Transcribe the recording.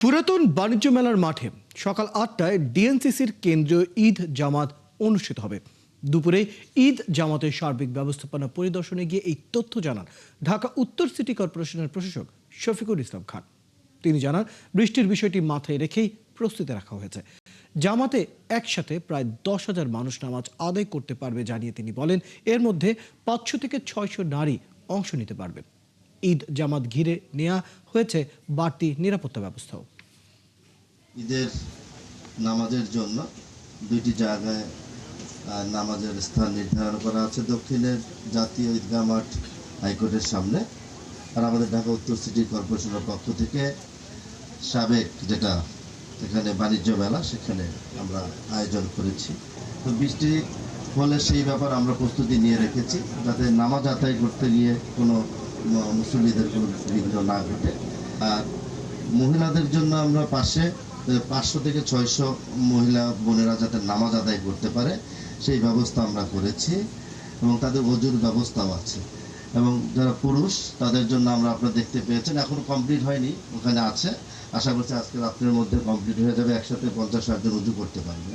পুরাতন বাণিজ্য মেলার মাঠে সকাল ৮টায় ডিএনসিসির কেন্দ্রীয় ঈদ জামাত অনুষ্ঠিত হবে। দুপুরে ঈদ জামাতের সার্বিক ব্যবস্থাপনা পরিদর্শনে গিয়ে এই তথ্য জানান ঢাকা উত্তর সিটি কর্পোরেশনের প্রশাসক শফিকুল ইসলাম খান। তিনি জানান, বৃষ্টির বিষয়টি মাথায় রেখেই প্রস্তুতি রাখা হয়েছে। জামাতে একসাথে প্রায় ১০,০০০ মানুষ নামাজ আদায় করতে পারবে জানিয়ে তিনি বলেন, এর মধ্যে ৫০০ থেকে ৬০০ নারী অংশ নিতে পারবেন। ঈদ জামাত ঘিরে নেওয়া হয়েছে বাড়তি নিরাপত্তা ব্যবস্থাও। ঈদের নামাজের জন্য দুইটি জায়গায় নামাজের স্থান নির্ধারণ করা আছে। দক্ষিণের জাতীয় ঈদগাহ মাঠ হাইকোর্টের সামনে, আর আমাদের ঢাকা উত্তর সিটি কর্পোরেশনের পক্ষ থেকে সাবেক যেটা এখানে বাণিজ্য মেলা, সেখানে আমরা আয়োজন করেছি। তো বৃষ্টি ফলে সেই ব্যাপার আমরা প্রস্তুতি নিয়ে রেখেছি, যাতে নামাজ আদায় করতে গিয়ে কোনো মুসল্লিদের কোনো বিঘ্ন না ঘটে। আর মহিলাদের জন্য আমরা পাশে ৫০০ থেকে ৬০০ মহিলা বোনেরা যাতে নামাজ আদায় করতে পারে সেই ব্যবস্থা আমরা করেছি, এবং তাদের ওযুর ব্যবস্থাও আছে। এবং যারা পুরুষ তাদের জন্য আমরা, আপনারা দেখতে পেয়েছেন, এখনো কমপ্লিট হয়নি, ওখানে আছে। আশা করছি আজকে রাত্রের মধ্যে কমপ্লিট হয়ে যাবে, একসাথে ৫০-৬০ জন ওযু করতে পারবে।